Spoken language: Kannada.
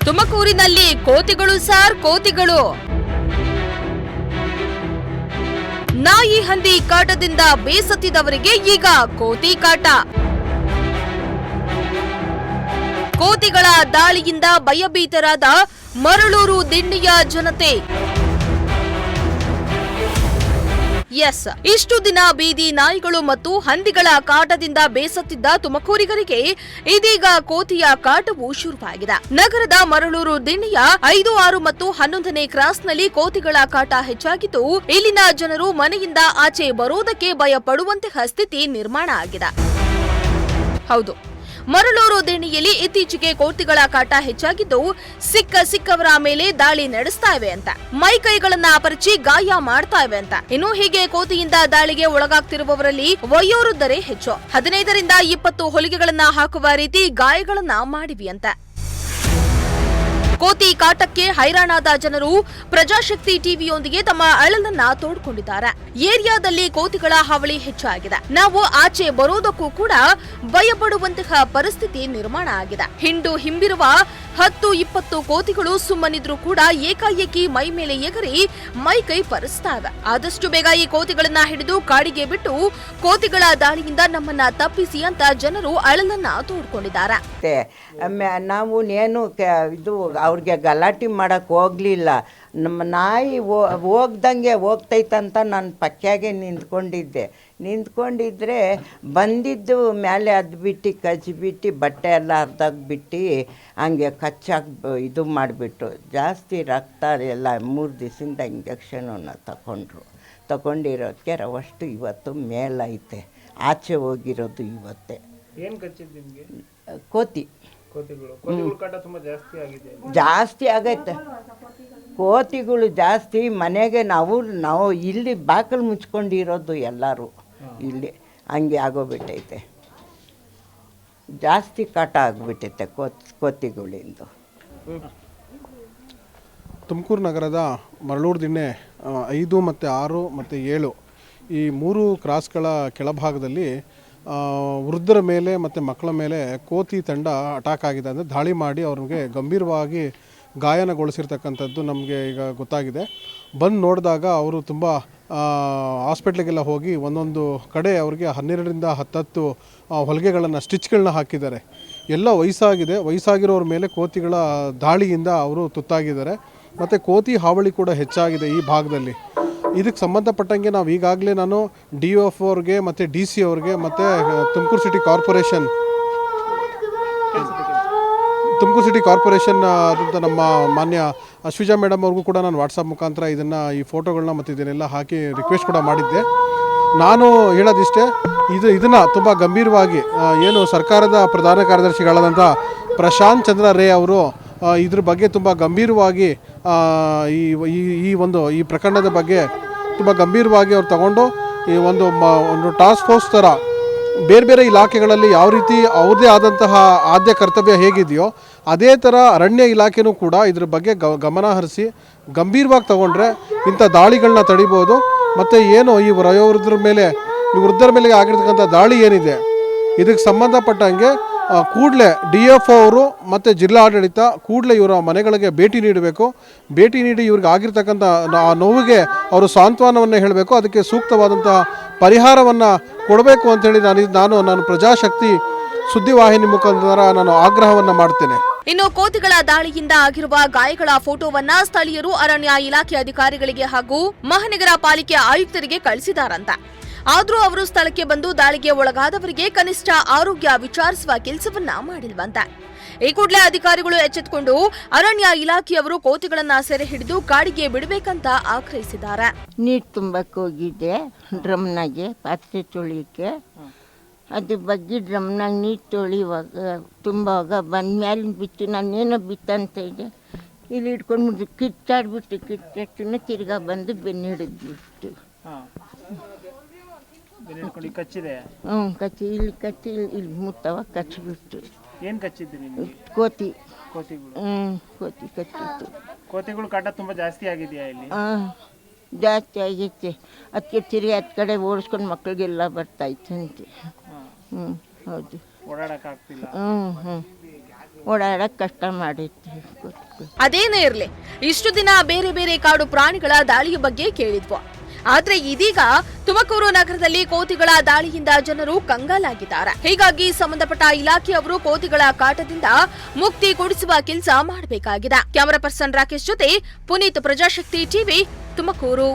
ತುಮಕೂರಿನಲ್ಲಿ ಕೋತಿಗಳು ಸಾರ್ ಕೋತಿಗಳು. ನಾಯಿ ಹಂದಿ ಕಾಟದಿಂದ ಬೇಸತ್ತಿದವರಿಗೆ ಈಗ ಕೋತಿ ಕಾಟ. ಕೋತಿಗಳ ದಾಳಿಯಿಂದ ಭಯಭೀತರಾದ ಮರಳೂರು ದಿಣ್ಣೆಯ ಜನತೆ. ಎಸ್, ಇಷ್ಟು ದಿನ ಬೀದಿ ನಾಯಿಗಳು ಮತ್ತು ಹಂದಿಗಳ ಕಾಟದಿಂದ ಬೇಸತ್ತಿದ್ದ ತುಮಕೂರಿಗರಿಗೆ ಇದೀಗ ಕೋತಿಯ ಕಾಟವು ಶುರುವಾಗಿದೆ. ನಗರದ ಮರಳೂರು ದಿಣ್ಣೆಯ 5, 6 ಮತ್ತು 11ನೇ ಕ್ರಾಸ್ನಲ್ಲಿ ಕೋತಿಗಳ ಕಾಟ ಹೆಚ್ಚಾಗಿದ್ದು, ಇಲ್ಲಿನ ಜನರು ಮನೆಯಿಂದ ಆಚೆ ಬರುವುದಕ್ಕೆ ಭಯ ಪಡುವಂತಹ ಸ್ಥಿತಿ ನಿರ್ಮಾಣ ಆಗಿದೆ. ಹೌದು, ಮರಳೂರು ದಿಣ್ಣೆಯಲ್ಲಿ ಇತ್ತೀಚೆಗೆ ಕೋತಿಗಳ ಕಾಟ ಹೆಚ್ಚಾಗಿದ್ದು, ಸಿಕ್ಕವರ ಮೇಲೆ ದಾಳಿ ನಡೆಸ್ತಾ ಇವೆ ಅಂತ, ಮೈ ಕೈಗಳನ್ನ ಅಪರಿಚಿ ಗಾಯ ಮಾಡ್ತಾ ಇವೆ ಅಂತ. ಇನ್ನು ಹೀಗೆ ಕೋತಿಯಿಂದ ದಾಳಿಗೆ ಒಳಗಾಗ್ತಿರುವವರಲ್ಲಿ ವಯೋವೃದ್ಧರೇ ಹೆಚ್ಚು. 15 ರಿಂದ 20 ಹೊಲಿಗೆಗಳನ್ನ ಹಾಕುವ ರೀತಿ ಗಾಯಗಳನ್ನ ಮಾಡಿವಿ ಅಂತ. ಕೋತಿ ಕಾಟಕ್ಕೆ ಹೈರಾಣಾದ ಜನರು ಪ್ರಜಾಶಕ್ತಿ ಟಿವಿಯೊಂದಿಗೆ ತಮ್ಮ ಅಳಲನ್ನ ತೋಡ್ಕೊಂಡಿದ್ದಾರೆ. ಏರಿಯಾದಲ್ಲಿ ಕೋತಿಗಳ ಹಾವಳಿ ಹೆಚ್ಚಾಗಿದೆ. ನಾವು ಆಚೆ ಬರೋದಕ್ಕೂ ಕೂಡ ಭಯಪಡುವಂತಹ ಪರಿಸ್ಥಿತಿ ನಿರ್ಮಾಣ ಆಗಿದೆ. ಹಿಂಬಿರುವ 10-20 ಕೋತಿಗಳು ಸುಮ್ಮನಿದ್ರು ಕೂಡ ಏಕಾಏಕಿ ಮೈ ಮೇಲೆ ಎಗರಿ ಮೈ ಕೈ ಪರಿಸ್ತಾವೆ. ಆದಷ್ಟು ಬೇಗ ಈ ಕೋತಿಗಳನ್ನ ಹಿಡಿದು ಕಾಡಿಗೆ ಬಿಟ್ಟು ಕೋತಿಗಳ ದಾಳಿಯಿಂದ ನಮ್ಮನ್ನ ತಪ್ಪಿಸಿ ಅಂತ ಜನರು ಅಳಲನ್ನ ತೋಡ್ಕೊಂಡಿದ್ದಾರೆ. ನಾವು ಏನು ಇದು ಅವ್ರಿಗೆ ಗಲಾಟೆ ಮಾಡಕ್ಕೆ ಹೋಗಲಿಲ್ಲ. ನಮ್ಮ ನಾಯಿ ಹೋಗ್ದಂಗೆ ಹೋಗ್ತೈತಂತ ನಾನು ಪಕ್ಕಾಗೆ ನಿಂತ್ಕೊಂಡಿದ್ರೆ ಬಂದಿದ್ದು ಮೇಲೆ ಅದ್ಬಿಟ್ಟು ಕಚ್ಚಿಬಿಟ್ಟು ಬಟ್ಟೆ ಎಲ್ಲ ಅರ್ಧಾಗ್ಬಿಟ್ಟು ಹಂಗೆ ಕಚ್ಚಾಗಿ ಇದು ಮಾಡಿಬಿಟ್ಟು ಜಾಸ್ತಿ ರಕ್ತ ಎಲ್ಲ 3 ದಿವಸದಿಂದ ಇಂಜೆಕ್ಷನನ್ನು ತಗೊಂಡಿರೋದಕ್ಕೆ ರವಷ್ಟು ಇವತ್ತು ಮೇಲೈತೆ. ಆಚೆ ಹೋಗಿರೋದು ಇವತ್ತೇ. ಏನು ಕಚ್ಚಿದ್ದು ನಿಮಗೆ? ಕೋತಿಗಳು ಕಾಟ ತುಂಬ ಜಾಸ್ತಿ ಆಗೈತೆ. ಕೋತಿಗಳು ಜಾಸ್ತಿ. ಮನೆಗೆ ನಾವು ಇಲ್ಲಿ ಬಾಕಲು ಮುಚ್ಕೊಂಡಿರೋದು ಎಲ್ಲರೂ ಇಲ್ಲಿ ಹಂಗೆ ಆಗೋಗ್ಬಿಟ್ಟೈತೆ. ಜಾಸ್ತಿ ಕಾಟ ಆಗಿಬಿಟ್ಟೈತೆ ಕೋತಿಗಳಿಂದ. ತುಮಕೂರು ನಗರದ ಮರಳೂರು ದಿಣ್ಣೆ 5 ಮತ್ತು 6 ಮತ್ತು 7 ಈ 3 ಕ್ರಾಸ್ಗಳ ಕೆಳಭಾಗದಲ್ಲಿ ವೃದ್ಧರ ಮೇಲೆ ಮತ್ತು ಮಕ್ಕಳ ಮೇಲೆ ಕೋತಿ ತಂಡ ಅಟ್ಯಾಕ್ ಆಗಿದೆ, ಅಂದರೆ ದಾಳಿ ಮಾಡಿ ಅವ್ರಿಗೆ ಗಂಭೀರವಾಗಿ ಗಾಯನಗೊಳಿಸಿರ್ತಕ್ಕಂಥದ್ದು ನಮಗೆ ಈಗ ಗೊತ್ತಾಗಿದೆ. ಬಂದು ನೋಡಿದಾಗ ಅವರು ತುಂಬ ಹಾಸ್ಪಿಟ್ಲಿಗೆಲ್ಲ ಹೋಗಿ ಒಂದೊಂದು ಕಡೆ ಅವ್ರಿಗೆ 12 ರಿಂದ 10 ಹೊಲಿಗೆಗಳನ್ನು ಸ್ಟಿಚ್ಗಳನ್ನ ಹಾಕಿದ್ದಾರೆ. ಎಲ್ಲ ವಯಸ್ಸಾಗಿರೋರ ಮೇಲೆ ಕೋತಿಗಳ ದಾಳಿಯಿಂದ ಅವರು ತುತ್ತಾಗಿದ್ದಾರೆ. ಮತ್ತು ಕೋತಿ ಹಾವಳಿ ಕೂಡ ಹೆಚ್ಚಾಗಿದೆ ಈ ಭಾಗದಲ್ಲಿ. ಇದಕ್ಕೆ ಸಂಬಂಧಪಟ್ಟಂಗೆ ನಾವು ಈಗಾಗಲೇ ನಾನು DOF ಅವ್ರಿಗೆ ಮತ್ತು DC ಅವ್ರಿಗೆ ಮತ್ತು ತುಮಕೂರು ಸಿಟಿ ಕಾರ್ಪೊರೇಷನ್ ಆದಂಥ ನಮ್ಮ ಮಾನ್ಯ ಅಶ್ವಿಜಾ ಮೇಡಮ್ ಅವ್ರಿಗೂ ಕೂಡ ನಾನು ವಾಟ್ಸಪ್ ಮುಖಾಂತರ ಈ ಫೋಟೋಗಳನ್ನ ಮತ್ತು ಇದನ್ನೆಲ್ಲ ಹಾಕಿ ರಿಕ್ವೆಸ್ಟ್ ಕೂಡ ಮಾಡಿದ್ದೆ. ನಾನು ಹೇಳೋದಿಷ್ಟೇ, ಇದನ್ನು ತುಂಬ ಗಂಭೀರವಾಗಿ ಏನು ಸರ್ಕಾರದ ಪ್ರಧಾನ ಕಾರ್ಯದರ್ಶಿಗಳಾದಂಥ ಪ್ರಶಾಂತ್ ಚಂದ್ರ ರೇ ಅವರು ಇದ್ರ ಬಗ್ಗೆ ತುಂಬ ಗಂಭೀರವಾಗಿ ಈ ಪ್ರಕರಣದ ಬಗ್ಗೆ ತುಂಬ ಗಂಭೀರವಾಗಿ ಅವ್ರು ತಗೊಂಡು ಈ ಒಂದು ಟಾಸ್ಕ್ ಫೋರ್ಸ್ ಥರ ಬೇರೆ ಇಲಾಖೆಗಳಲ್ಲಿ ಯಾವ ರೀತಿ ಅವ್ರದ್ದೇ ಆದಂತಹ ಆದ್ಯ ಕರ್ತವ್ಯ ಹೇಗಿದೆಯೋ ಅದೇ ಥರ ಅರಣ್ಯ ಇಲಾಖೆನೂ ಕೂಡ ಇದ್ರ ಬಗ್ಗೆ ಗಮನ ಹರಿಸಿ ಗಂಭೀರವಾಗಿ ತಗೊಂಡ್ರೆ ಇಂಥ ದಾಳಿಗಳನ್ನ ತಡಿಬೋದು. ಮತ್ತು ಏನು ಈ ವೃದ್ಧರ ಮೇಲೆ ಆಗಿರ್ತಕ್ಕಂಥ ದಾಳಿ ಏನಿದೆ ಇದಕ್ಕೆ ಸಂಬಂಧಪಟ್ಟಂಗೆ ಕೂಡಲೇ DFO ಅವರು ಮತ್ತು ಜಿಲ್ಲಾಡಳಿತ ಕೂಡಲೇ ಇವರ ಮನೆಗಳಿಗೆ ಭೇಟಿ ನೀಡಿ ಇವ್ರಿಗೆ ಆಗಿರ್ತಕ್ಕಂಥ ಆ ನೋವಿಗೆ ಅವರು ಸಾಂತ್ವನವನ್ನು ಹೇಳಬೇಕು. ಅದಕ್ಕೆ ಸೂಕ್ತವಾದಂತಹ ಪರಿಹಾರವನ್ನು ಕೊಡಬೇಕು ಅಂಥೇಳಿ ನಾನು ಪ್ರಜಾಶಕ್ತಿ ಸುದ್ದಿವಾಹಿನಿ ಮುಖಾಂತರ ನಾನು ಆಗ್ರಹವನ್ನು ಮಾಡ್ತೇನೆ. ಇನ್ನು ಕೋತಿಗಳ ದಾಳಿಯಿಂದ ಆಗಿರುವ ಗಾಯಗಳ ಫೋಟೋವನ್ನ ಸ್ಥಳೀಯರು ಅರಣ್ಯ ಇಲಾಖೆ ಅಧಿಕಾರಿಗಳಿಗೆ ಹಾಗೂ ಮಹಾನಗರ ಪಾಲಿಕೆ ಆಯುಕ್ತರಿಗೆ ಕಳಿಸಿದಾರಂತ. ಆದ್ರೂ ಅವರು ಸ್ಥಳಕ್ಕೆ ಬಂದು ದಾಳಿಗೆ ಒಳಗಾದವರಿಗೆ ಕನಿಷ್ಠ ಆರೋಗ್ಯ ವಿಚಾರಿಸುವ ಕೆಲಸವನ್ನ ಮಾಡಿಲ್ವಂತೆ. ಈ ಕೂಡಲೇ ಅಧಿಕಾರಿಗಳು ಎಚ್ಚೆತ್ತುಕೊಂಡು ಅರಣ್ಯ ಇಲಾಖೆಯವರು ಕೋತಿಗಳನ್ನ ಸೆರೆ ಹಿಡಿದು ಕಾಡಿಗೆ ಬಿಡಬೇಕಂತ ಆಗ್ರಹಿಸಿದ್ದಾರೆ. ನೀರು ತುಂಬಕ್ಕೆ ಹೋಗಿದ್ದೆ ಡ್ರಮ್ನಾಗೆ ಪಾತ್ರೆ ತೊಳಿಯಕ್ಕೆ. ಅದು ಬಗ್ಗೆ ಡ್ರಮ್ನಾಗ ನೀರು ತೊಳಿಯುವಾಗ ತುಂಬಾಗ ಬಂದ ಮೇಲೆ ಬಿತ್ತು. ನಾನೇನೋ ಬಿತ್ತಂತ ಇದೆ ಇಲ್ಲಿ ಹಿಡ್ಕೊಂಡು ಕಿತ್ತಾಡ್ಬಿಟ್ಟು ತಿರ್ಗಾ ಬಂದು ಬೆನ್ನು ಹಿಡಿದ್ಬಿಟ್ಟು ಕಚ್ಚಿದೆ. ಕಚ್ಚಿ ಇಲ್ಲಿ ಮುಟ್ಟವ ಕಚ್ಚಿಬಿಟ್ಟು. ಏನು ಕಚ್ಚಿದ್ದು ನಿಮಗೆ? ಕೋತಿಗಳು. ಕೋತಿ ಕಚ್ಚಿತ್ತು. ಕೋತಿಗಳು ಕಾಟ ತುಂಬ ಜಾಸ್ತಿ ಆಗಿದೆಯಾ ಇಲ್ಲಿ? ಜಾಸ್ತಿ ಆಗೈತೆ. ಅದಕ್ಕೆ ತಿರುಗಿ ಕಡೆ ಓಡಿಸ್ಕೊಂಡು ಮಕ್ಕಳಿಗೆಲ್ಲ ಬರ್ತಾಯಿತ್ತಂತೆ. ಹೌದು. ಓಡಾಡೋಕ್ಕಾಗ್ತಿಲ್ಲ. ಓಡಾಡಕ್ಕೆ ಕಷ್ಟ ಮಾಡಿತ್ತು. ಅದೇನೇ ಇರ್ಲಿ, ಇಷ್ಟು ದಿನ ಬೇರೆ ಬೇರೆ ಕಾಡು ಪ್ರಾಣಿಗಳ ದಾಳಿಯ ಬಗ್ಗೆ ಕೇಳಿದ್ವು. ಆದ್ರೆ ಇದೀಗ ತುಮಕೂರು ನಗರದಲ್ಲಿ ಕೋತಿಗಳ ದಾಳಿಯಿಂದ ಜನರು ಕಂಗಾಲಾಗಿದ್ದಾರೆ. ಹೀಗಾಗಿ ಸಂಬಂಧಪಟ್ಟ ಇಲಾಖೆಯವರು ಕೋತಿಗಳ ಕಾಟದಿಂದ ಮುಕ್ತಿ ಕೊಡಿಸುವ ಕೆಲಸ ಮಾಡಬೇಕಾಗಿದೆ. ಕ್ಯಾಮರಾ ಪರ್ಸನ್ ರಾಕೇಶ್ ಜೊತೆ ಪುನೀತ್, ಪ್ರಜಾಶಕ್ತಿ ಟಿವಿ, ತುಮಕೂರು.